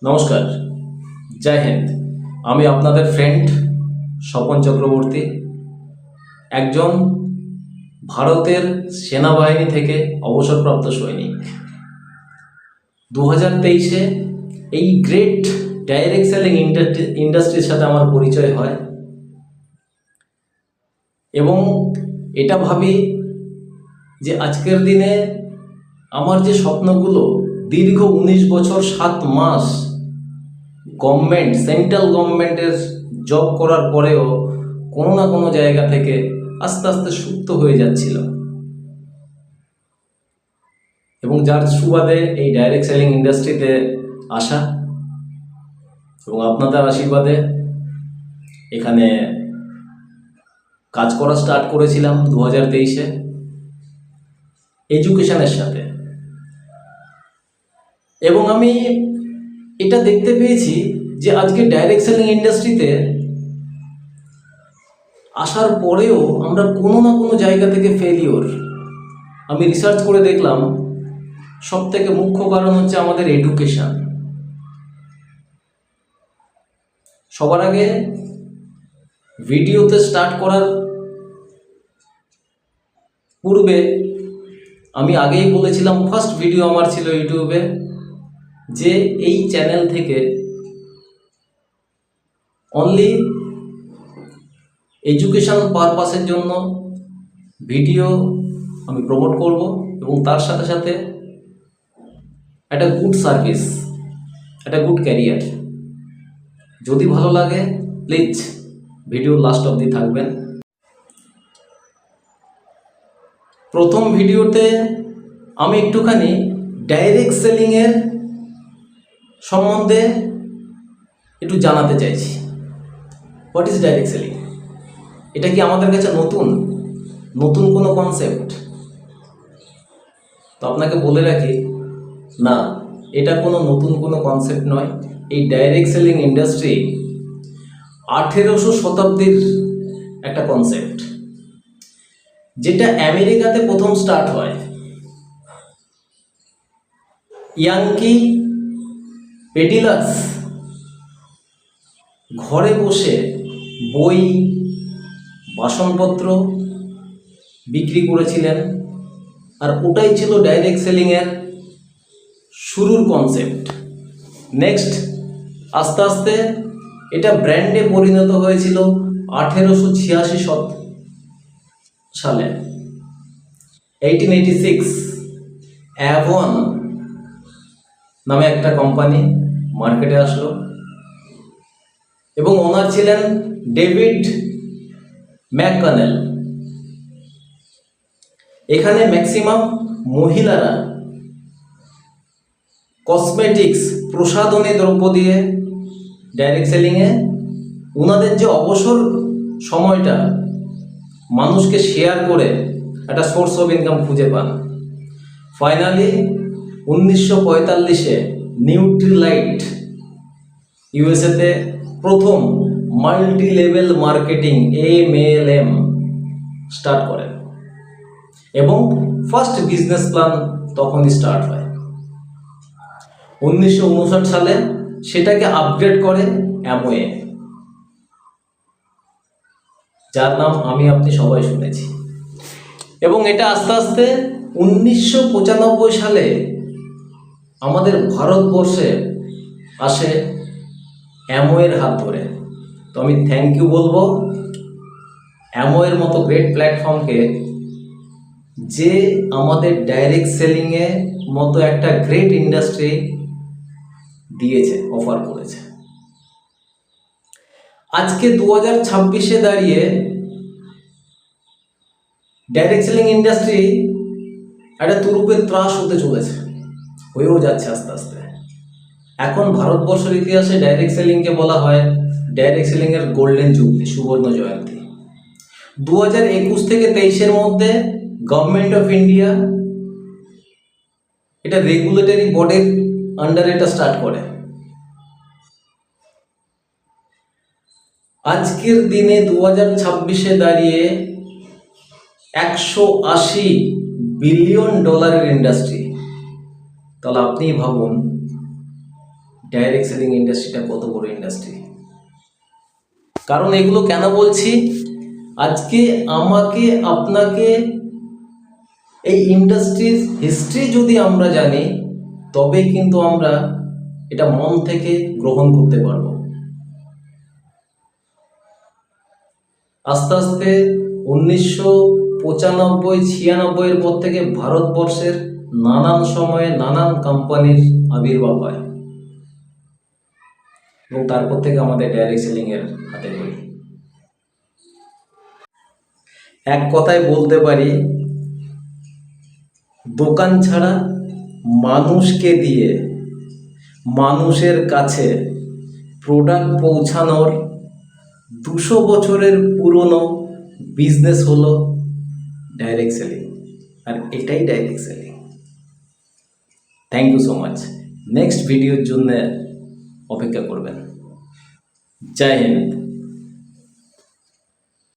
নমস্কার, জয় হিন্দ। আমি আপনাদের ফ্রেন্ড স্বপন চক্রবর্তী, একজন ভারতের সেনাবাহিনী থেকে অবসরপ্রাপ্ত সৈনিক। 2023-এ এই গ্রেট ডাইরেক্ট সেলিং ইন্ডাস্ট্রির সাথে আমার পরিচয় হয় এবং এটা ভাবি যে আজকের দিনে আমার যে স্বপ্নগুলো দীর্ঘ 19 বছর 7 মাস সেন্ট্রাল গভর্নমেন্টের জব করার পরেও কোনো না কোনো জায়গা থেকে আস্তে আস্তে সুপ্ত হয়ে যাচ্ছিল, এবং যার সুবাদে এই ডাইরেক্ট সেলিং ইন্ডাস্ট্রিতে আসা এবং আপনাদের আশীর্বাদে এখানে কাজ করা স্টার্ট করেছিলাম 2023-এ এডুকেশনের সাথে। এবং আমি এটা দেখতে পেয়েছি যে আজকে ডাইরেক্ট সেলিং ইন্ডাস্ট্রিতে আসার পরেও আমরা কোনো না কোনো জায়গা থেকে ফেলিওর। আমি রিসার্চ করে দেখলাম সব থেকে মুখ্য কারণ হচ্ছে আমাদের এডুকেশন। সবার আগে ভিডিওতে স্টার্ট করার পূর্বে আমি আগেই বলেছিলাম, ফার্স্ট ভিডিও আমার ছিল ইউটিউবে, যে এই চ্যানেল থেকে অনলি এডুকেশন পারপাসের জন্য ভিডিও আমি প্রমোট করব এবং তার সাথে সাথে একটা গুড সার্ভিস, একটা গুড ক্যারিয়ার। যদি ভালো লাগে প্লিজ ভিডিও লাস্ট অবধি থাকবেন। প্রথম ভিডিওতে আমি একটুখানি ডাইরেক্ট সেলিংয়ের সম্বন্ধে একটু জানাতে চাইছি। What is direct selling? এটা কি আমাদের কাছে নতুন কোনো কনসেপ্ট? তো আপনাকে বলে রাখি, না, এটা নতুন কোনো কনসেপ্ট নয়। এই ডাইরেক্ট সেলিং ইন্ডাস্ট্রি 1800 শতাব্দীর একটা কনসেপ্ট, যেটা আমেরিকাতে প্রথম স্টার্ট হয়। ইয়াঙ্কি পেডিলার্স ঘরে বসে বই, বাসনপত্র বিক্রি করেছিলেন, আর ওটাই ছিল ডাইরেক্ট সেলিংয়ের শুরুর কনসেপ্ট। নেক্সট আস্তে আস্তে এটা ব্র্যান্ডে পরিণত হয়েছিল 1886 সালে। 1886 অ্যাভন নামে একটা কোম্পানি মার্কেটে আসলো এবং ওনার ছিলেন ডেভিড ম্যাককনেল। এখানে ম্যাক্সিমাম মহিলারা কসমেটিক্স, প্রসাধনী দ্রব্য দিয়ে ডাইরেক্ট সেলিংয়ে ওনাদের যে অবসর সময়টা মানুষকে শেয়ার করে একটা সোর্স অফ ইনকাম খুঁজে পান। ফাইনালি 1945-এ নিউট্রিলাইট ইউএসএতে প্রথম multi level marketing MLM start করেন এবং ফার্স্ট বিজনেস প্ল্যান তখনই স্টার্ট হয়। 1959 সালে সেটাকে আপগ্রেড করে অ্যামওয়ে, যার নাম আপনি সবাই শুনেছি। এবং এটা আস্তে আস্তে 1995 সালে আমাদের ভারতবর্ষে আসে অ্যামওয়ের হাত ধরে। তো আমি থ্যাংক ইউ বলবো অ্যামওয়ের মতো গ্রেট প্ল্যাটফর্মকে, যে আমাদের ডাইরেক্ট সেলিংয়ে মতো একটা গ্রেট ইন্ডাস্ট্রি দিয়েছে, অফার করেছে। আজকে 2026-এ দাঁড়িয়ে ডাইরেক্ট সেলিং ইন্ডাস্ট্রি একটা তুরুপের ত্রাস হতে চলেছে, হয়েও যাচ্ছে আস্তে আস্তে। এখন ভারতবর্ষের ইতিহাসে ডাইরেক্ট সেলিংকে বলা হয় ডাইরেক্ট সেলিংয়ের গোল্ডেন জুবলি, সুবর্ণ জয়ন্তী। 2021 থেকে 23-এর মধ্যে গভর্নমেন্ট অফ ইন্ডিয়া এটা রেগুলেটরি বডির আন্ডারে এটা স্টার্ট করে। আজকের দিনে 2026-এ দাঁড়িয়ে $180 বিলিয়ন ইন্ডাস্ট্রি। তাহলে আপনি ভাবুন ডাইরেক্ট সেলিং ইন্ডাস্ট্রিটা কত বড় ইন্ডাস্ট্রি। কারণ এগুলো কেন বলছি, আজকে আমাকে আপনাকে এই ইন্ডাস্ট্রির হিস্ট্রি যদি আমরা জানি, তবে কিন্তু আমরা এটা মন থেকে গ্রহণ করতে পারব। আস্তে আস্তে 1995-96 পর থেকে ভারতবর্ষের নানান সময়ে নানান কোম্পানির আবির্ভাব হয় এবং তারপর থেকে আমাদের ডাইরেক্ট সেলিং এর হাতে ধরি। এক কথায় বলতে পারি, দোকান ছাড়া মানুষকে দিয়ে মানুষের কাছে প্রোডাক্ট পৌঁছানোর 200 বছরের পুরনো বিজনেস হলো ডাইরেক্ট সেলিং, আর এটাই direct selling. Thank you so much. Next ভিডিওর জন্য অপেক্ষা করবেন। জয় হিন্দ।